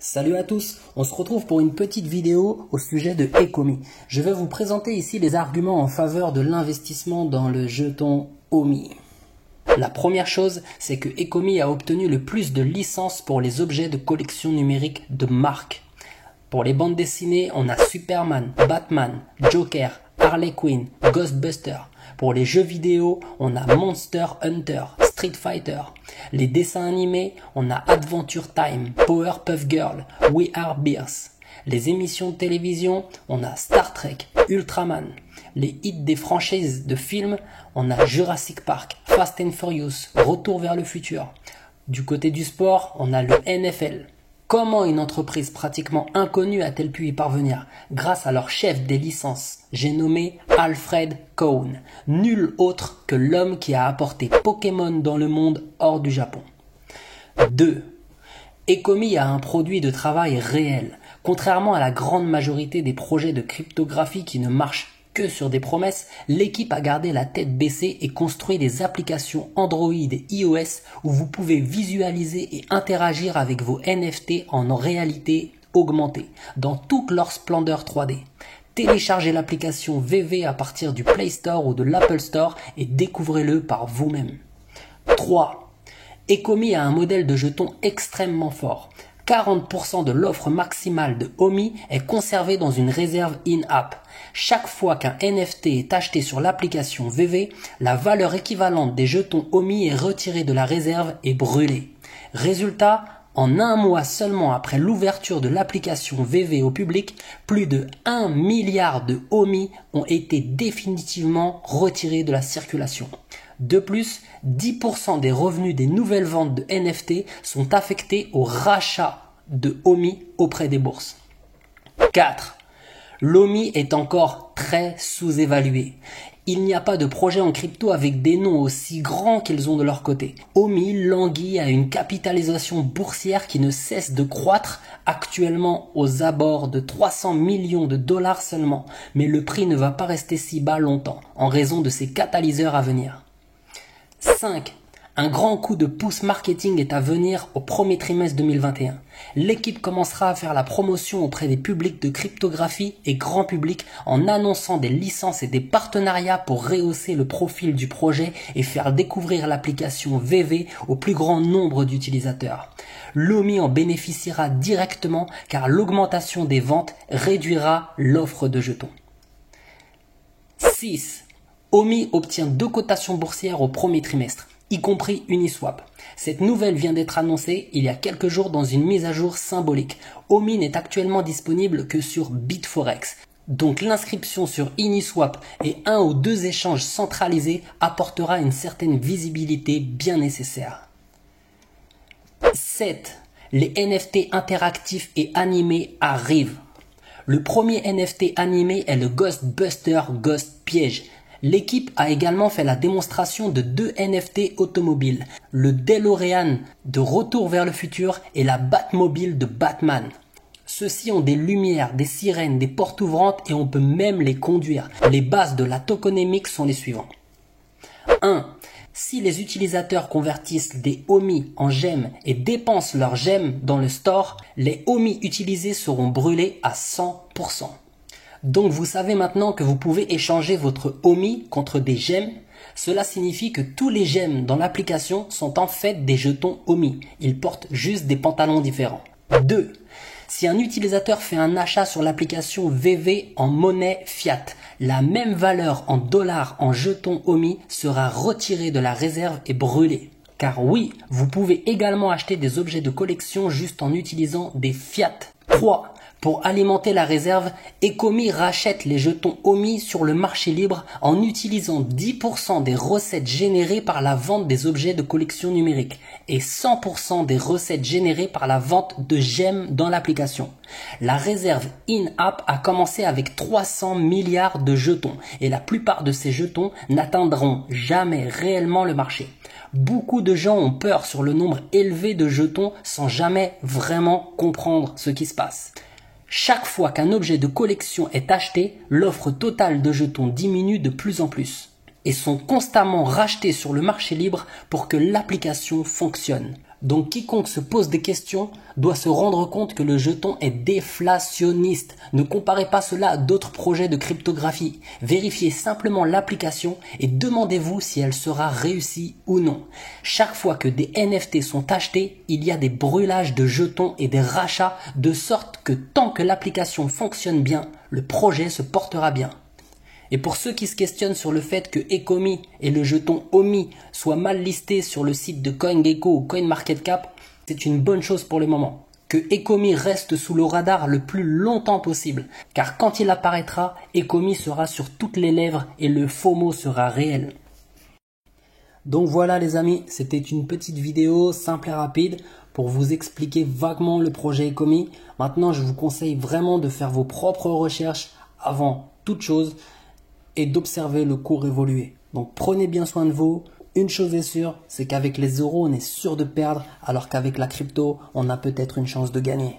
Salut à tous, on se retrouve pour une petite vidéo au sujet de Ecomi. Je vais vous présenter ici les arguments en faveur de l'investissement dans le jeton OMI. La première chose, c'est que Ecomi a obtenu le plus de licences pour les objets de collection numérique de marque. Pour les bandes dessinées, on a Superman, Batman, Joker, Harley Quinn, Ghostbusters. Pour les jeux vidéo, on a Monster Hunter, Street Fighter. Les dessins animés, on a Adventure Time, Powerpuff Girl, We Are Bears. Les émissions de télévision, on a Star Trek, Ultraman. Les hits des franchises de films, on a Jurassic Park, Fast and Furious, Retour vers le futur. Du côté du sport, on a le NFL. Comment une entreprise pratiquement inconnue a-t-elle pu y parvenir? Grâce à leur chef des licences, j'ai nommé Alfred Cohn, nul autre que l'homme qui a apporté Pokémon dans le monde hors du Japon. 2. Ecomi a un produit de travail réel. Contrairement à la grande majorité des projets de cryptographie qui ne marchent que sur des promesses, l'équipe a gardé la tête baissée et construit des applications Android et iOS où vous pouvez visualiser et interagir avec vos NFT en réalité augmentée, dans toute leur splendeur 3D. Téléchargez l'application VV à partir du Play Store ou de l'Apple Store et découvrez-le par vous-même. 3. Ecomi a un modèle de jeton extrêmement fort. 40% de l'offre maximale de OMI est conservée dans une réserve in-app. Chaque fois qu'un NFT est acheté sur l'application VV, la valeur équivalente des jetons OMI est retirée de la réserve et brûlée. Résultat, en un mois seulement après l'ouverture de l'application VV au public, plus de 1 milliard de OMI ont été définitivement retirés de la circulation. De plus, 10% des revenus des nouvelles ventes de NFT sont affectés au rachat de OMI auprès des bourses. 4. L'OMI est encore très sous-évalué. Il n'y a pas de projet en crypto avec des noms aussi grands qu'ils ont de leur côté. OMI languit à une capitalisation boursière qui ne cesse de croître, actuellement aux abords de 300 millions de dollars seulement. Mais le prix ne va pas rester si bas longtemps, en raison de ses catalyseurs à venir. 5. Un grand coup de pouce marketing est à venir au premier trimestre 2021. L'équipe commencera à faire la promotion auprès des publics de cryptographie et grand public en annonçant des licences et des partenariats pour rehausser le profil du projet et faire découvrir l'application VV au plus grand nombre d'utilisateurs. L'OMI en bénéficiera directement car l'augmentation des ventes réduira l'offre de jetons. 6. OMI obtient 2 cotations boursières au premier trimestre, y compris Uniswap. Cette nouvelle vient d'être annoncée il y a quelques jours dans une mise à jour symbolique. OMI n'est actuellement disponible que sur Bitforex. Donc l'inscription sur Uniswap et 1 ou 2 échanges centralisés apportera une certaine visibilité bien nécessaire. 7. Les NFT interactifs et animés arrivent. Le premier NFT animé est le Ghostbuster Ghost Piège. L'équipe a également fait la démonstration de 2 NFT automobiles, le DeLorean de Retour vers le futur et la Batmobile de Batman. Ceux-ci ont des lumières, des sirènes, des portes ouvrantes et on peut même les conduire. Les bases de la tokenomics sont les suivants. 1. Si les utilisateurs convertissent des OMI en gemmes et dépensent leurs gemmes dans le store, les OMI utilisés seront brûlés à 100%. Donc vous savez maintenant que vous pouvez échanger votre OMI contre des gemmes. Cela signifie que tous les gemmes dans l'application sont en fait des jetons OMI. Ils portent juste des pantalons différents. 2. Si un utilisateur fait un achat sur l'application VV en monnaie fiat, la même valeur en dollars en jetons OMI sera retirée de la réserve et brûlée. Car oui, vous pouvez également acheter des objets de collection juste en utilisant des fiat. 3. Pour alimenter la réserve, Ecomi rachète les jetons OMI sur le marché libre en utilisant 10% des recettes générées par la vente des objets de collection numérique et 100% des recettes générées par la vente de gemmes dans l'application. La réserve in-app a commencé avec 300 milliards de jetons et la plupart de ces jetons n'atteindront jamais réellement le marché. Beaucoup de gens ont peur sur le nombre élevé de jetons sans jamais vraiment comprendre ce qui se passe. Chaque fois qu'un objet de collection est acheté, l'offre totale de jetons diminue de plus en plus et sont constamment rachetés sur le marché libre pour que l'application fonctionne. Donc quiconque se pose des questions doit se rendre compte que le jeton est déflationniste. Ne comparez pas cela à d'autres projets de cryptographie. Vérifiez simplement l'application et demandez-vous si elle sera réussie ou non. Chaque fois que des NFT sont achetés, il y a des brûlages de jetons et des rachats de sorte que tant que l'application fonctionne bien, le projet se portera bien. Et pour ceux qui se questionnent sur le fait que Ecomi et le jeton OMI soient mal listés sur le site de CoinGecko ou CoinMarketCap, c'est une bonne chose pour le moment. Que Ecomi reste sous le radar le plus longtemps possible, car quand il apparaîtra, Ecomi sera sur toutes les lèvres et le FOMO sera réel. Donc voilà les amis, c'était une petite vidéo simple et rapide pour vous expliquer vaguement le projet Ecomi. Maintenant, je vous conseille vraiment de faire vos propres recherches avant toute chose et d'observer le cours évoluer. Donc prenez bien soin de vous. Une chose est sûre, c'est qu'avec les euros, on est sûr de perdre, alors qu'avec la crypto, on a peut-être une chance de gagner.